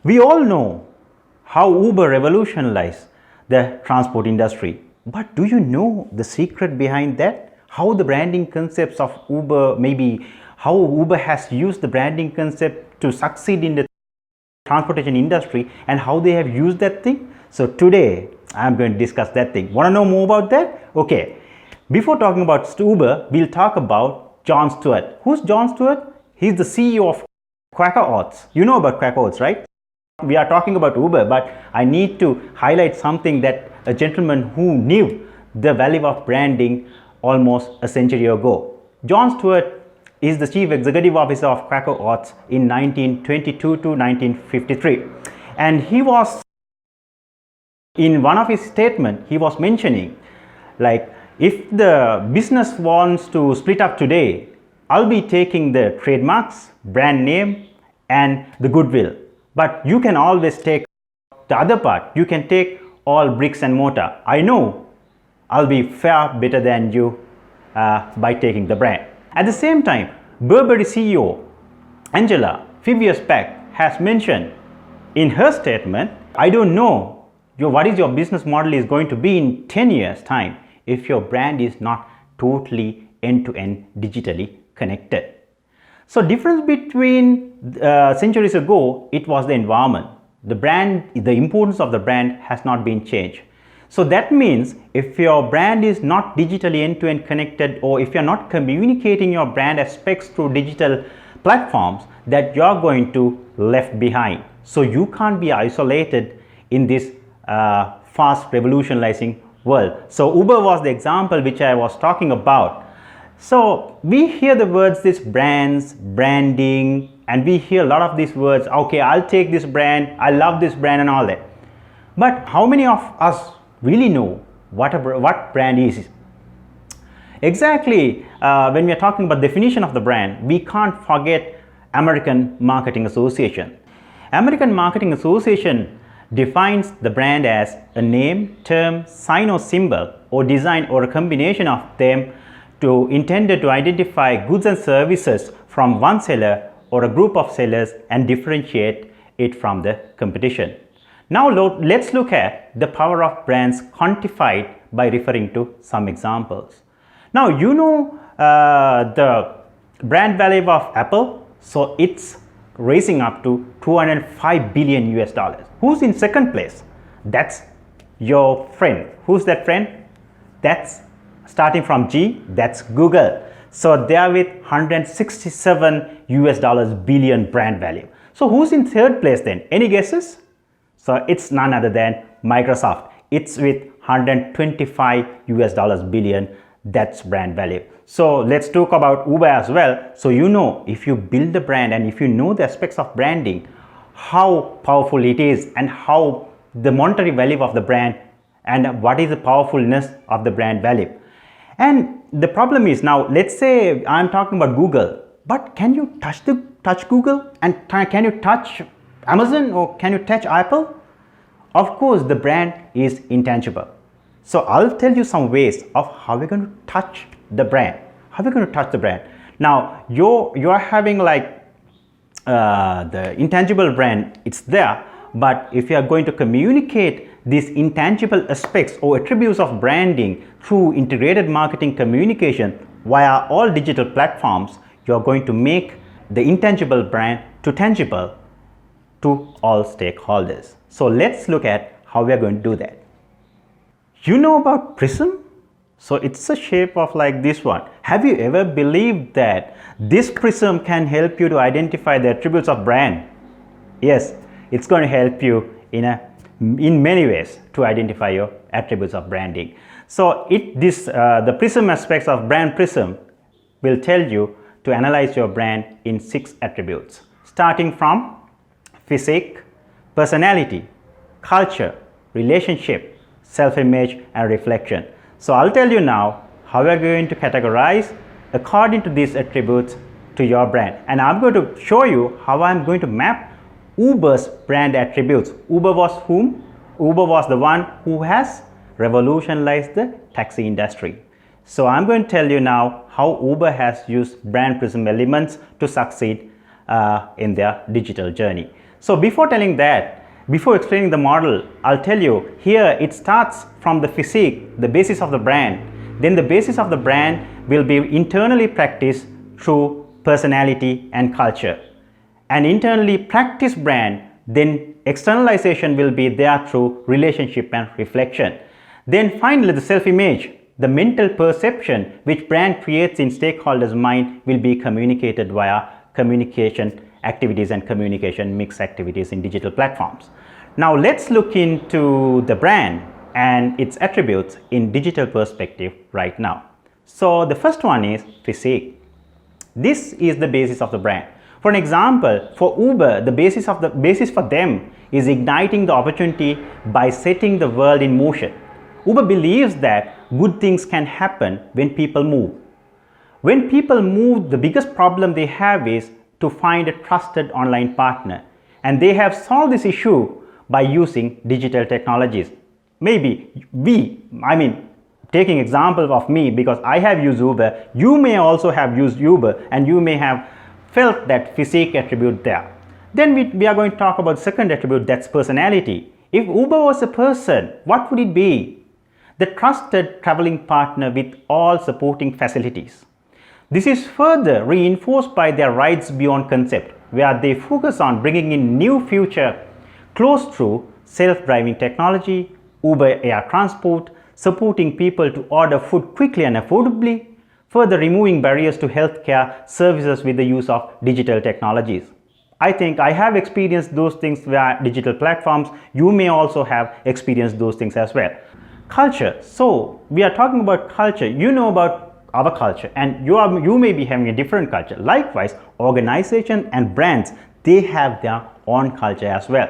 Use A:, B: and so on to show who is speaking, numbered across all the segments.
A: We all know how Uber revolutionized the transport industry. But do you know the secret behind that? How the branding concepts of Uber, maybe how Uber has used the branding concept to succeed in the transportation industry and how they have used that thing? So today I'm going to discuss that thing. Want to know more about that? Okay. Before talking about Uber, we'll talk about Jon Stewart. Who's Jon Stewart? He's the CEO of Quaker Oats. You know about Quaker Oats, right? We are talking about Uber, but I need to highlight something that a gentleman who knew the value of branding almost a century ago. Jon Stewart is the Chief Executive Officer of Quaker Oats in 1922 to 1953. And he was, in one of his statements, he was mentioning, like, if the business wants to split up today, I'll be taking the trademarks, brand name, and the goodwill. But you can always take the other part. You can take all bricks and mortar. I know I'll be far better than you by taking the brand. At the same time, Burberry CEO Angela, few years back, has mentioned in her statement, I don't know what is your business model is going to be in 10 years time if your brand is not totally end-to-end digitally connected. So difference between centuries ago, it was the environment. The brand, the importance of the brand has not been changed. So that means if your brand is not digitally end-to-end connected, or if you're not communicating your brand aspects through digital platforms, that you're going to left behind. So you can't be isolated in this fast revolutionizing world. So Uber was the example which I was talking about. So we hear the words, this brands, branding, and we hear a lot of these words, okay, I'll take this brand, I love this brand and all that. But how many of us really know what brand is? Exactly, when we are talking about definition of the brand, we can't forget American Marketing Association. American Marketing Association defines the brand as a name, term, sign or symbol or design or a combination of them intended to identify goods and services from one seller or a group of sellers and differentiate it from the competition. Now let's look at the power of brands quantified by referring to some examples. Now you know the brand value of Apple, so it's raising up to $205 billion US dollars. Who's in second place? That's your friend. Who's that friend? That's starting from G, that's Google. So they are with 167 US dollars billion brand value. So who's in third place then? Any guesses? So it's none other than Microsoft. It's with 125 US dollars billion, that's brand value. So let's talk about Uber as well. So you know, if you build the brand and if you know the aspects of branding, how powerful it is and how the monetary value of the brand and what is the powerfulness of the brand value. And the problem is now, let's say I'm talking about Google, but can you touch Google and can you touch Amazon or can you touch Apple? Of course, the brand is intangible. So I'll tell you some ways of how we're going to touch the brand. How we're going to touch the brand. Now you're having like the intangible brand, it's there, but if you are going to communicate these intangible aspects or attributes of branding through integrated marketing communication via all digital platforms, you are going to make the intangible brand to tangible to all stakeholders. So let's look at how we are going to do that. You know about prism? So it's a shape of like this one. Have you ever believed that this prism can help you to identify the attributes of brand? Yes, it's going to help you in many ways to identify your attributes of branding. So the prism aspects of brand prism will tell you to analyze your brand in 6 attributes, starting from physique, personality, culture, relationship, self-image and reflection. So I'll tell you now how we are going to categorize according to these attributes to your brand, and I'm going to show you how I'm going to map Uber's brand attributes. Uber was whom? Uber was the one who has revolutionized the taxi industry. So I'm going to tell you now how Uber has used brand prism elements to succeed in their digital journey. So before telling that, before explaining the model, I'll tell you here it starts from the physique, the basis of the brand. Then the basis of the brand will be internally practiced through personality and culture. An internally practiced brand, then externalization will be there through relationship and reflection. Then finally the self-image, the mental perception which brand creates in stakeholders' mind will be communicated via communication activities and communication mix activities in digital platforms. Now let's look into the brand and its attributes in digital perspective right now. So the first one is physique. This is the basis of the brand. For an example, for Uber, the basis for them is igniting the opportunity by setting the world in motion. Uber believes that good things can happen when people move. When people move, the biggest problem they have is to find a trusted online partner, and they have solved this issue by using digital technologies. Maybe taking example of me, because I have used Uber, you may also have used Uber and you may have felt that physique attribute there. Then we are going to talk about second attribute, that's personality. If Uber was a person, what would it be? The trusted traveling partner with all supporting facilities. This is further reinforced by their rides beyond concept, where they focus on bringing in new future close through self-driving technology, Uber air transport, supporting people to order food quickly and affordably, further removing barriers to healthcare services with the use of digital technologies. I think I have experienced those things via digital platforms. You may also have experienced those things as well. Culture. So we are talking about culture. You know about our culture, and you may be having a different culture. Likewise, organization and brands, they have their own culture as well.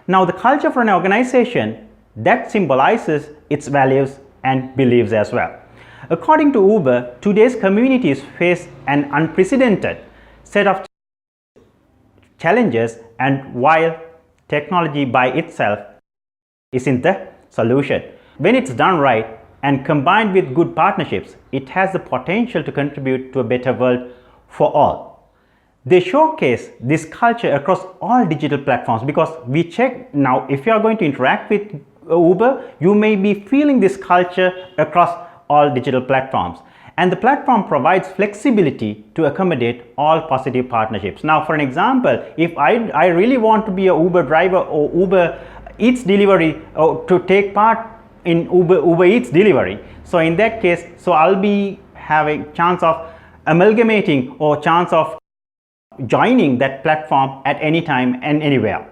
A: Now the culture for an organization, that symbolizes its values and beliefs as well. According to Uber, today's communities face an unprecedented set of challenges, and while technology by itself isn't the solution, when it's done right and combined with good partnerships, it has the potential to contribute to a better world for all. They showcase this culture across all digital platforms, because we check now, if you are going to interact with Uber, you may be feeling this culture across all digital platforms, and the platform provides flexibility to accommodate all positive partnerships. Now for an example, if I really want to be a Uber driver or Uber Eats delivery, or to take part in Uber Eats delivery, so in that case, so I'll be having chance of amalgamating or chance of joining that platform at any time and anywhere,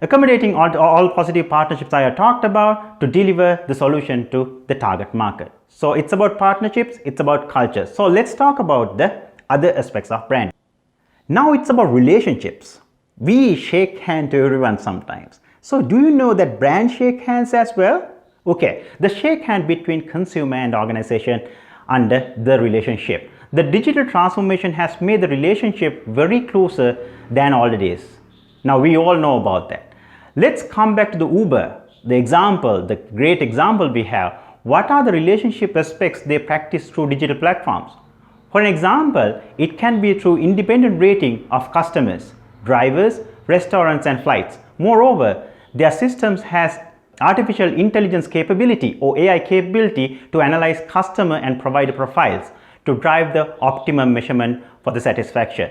A: accommodating all positive partnerships I have talked about to deliver the solution to the target market. So it's about partnerships, it's about culture. So let's talk about the other aspects of brand. Now it's about relationships. We shake hands to everyone sometimes. So do you know that brands shake hands as well? Okay, the shake hand between consumer and organization under the relationship. The digital transformation has made the relationship very closer than all it is. Now we all know about that. Let's come back to the Uber, the example, the great example we have. What are the relationship aspects they practice through digital platforms? For an example, it can be through independent rating of customers, drivers, restaurants and flights. Moreover, their systems has artificial intelligence capability or AI capability to analyze customer and provider profiles to drive the optimum measurement for the satisfaction.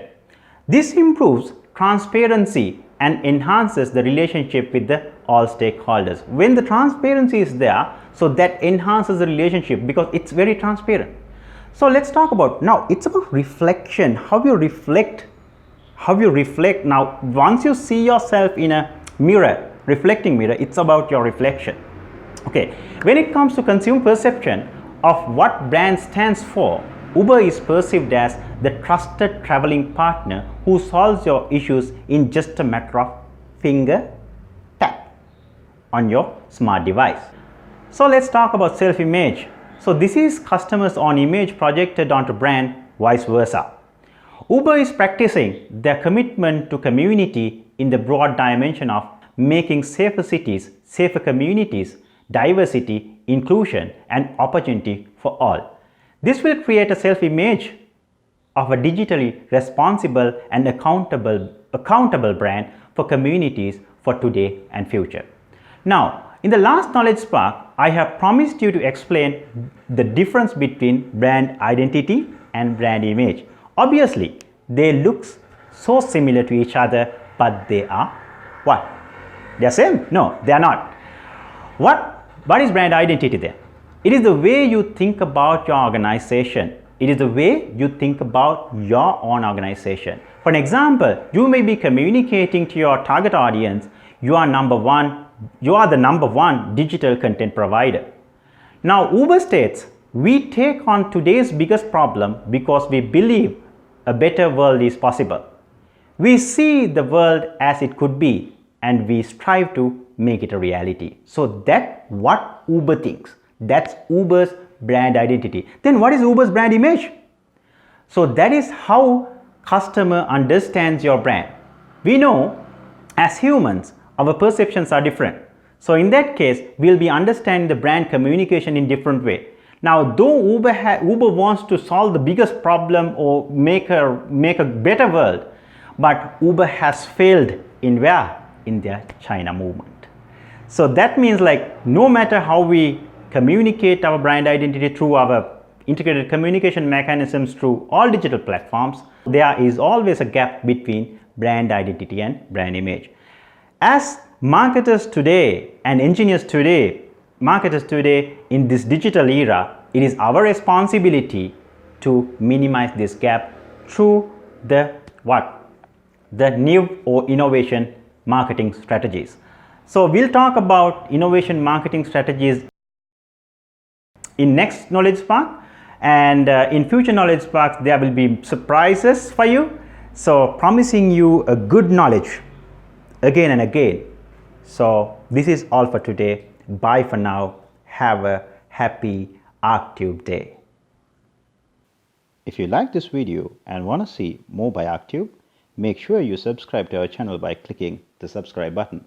A: This improves transparency and enhances the relationship with the all stakeholders. When the transparency is there, so that enhances the relationship because it's very transparent. So let's talk about, now it's about reflection, how you reflect. Now once you see yourself in a mirror, reflecting mirror, it's about your reflection. Okay, when it comes to consumer perception of what brand stands for, Uber is perceived as the trusted traveling partner who solves your issues in just a matter of finger tap on your smart device. So let's talk about self-image. So this is customers' own image projected onto brand, vice versa. Uber is practicing their commitment to community in the broad dimension of making safer cities, safer communities, diversity, inclusion and opportunity for all. This will create a self-image of a digitally responsible and accountable brand for communities for today and future. Now, in the last Knowledge Spark, I have promised you to explain the difference between brand identity and brand image. Obviously, they look so similar to each other, but they are what? They are same? No, they are not. What is brand identity then? It is the way you think about your organization. It is the way you think about your own organization. For an example, you may be communicating to your target audience, you are the number one digital content provider. Now, Uber states, we take on today's biggest problem because we believe a better world is possible. We see the world as it could be and we strive to make it a reality. So that's what Uber thinks. That's Uber's brand identity. Then what is Uber's brand image? So that is how customer understands your brand. We know as humans, our perceptions are different. So in that case, we'll be understanding the brand communication in different way. Now, though Uber wants to solve the biggest problem or make a better world, but Uber has failed in where? In their China movement. So that means like no matter how we communicate our brand identity through our integrated communication mechanisms through all digital platforms, there is always a gap between brand identity and brand image. As marketers today and engineers today, marketers today in this digital era, it is our responsibility to minimize this gap through the new or innovation marketing strategies. So we'll talk about innovation marketing strategies in next Knowledge Spark, and in future Knowledge Sparks there will be surprises for you. So promising you a good knowledge again and again. So this is all for today. Bye for now. Have a happy ArcTube day. If you like this video and want to see more by ArcTube, make sure you subscribe to our channel by clicking the subscribe button.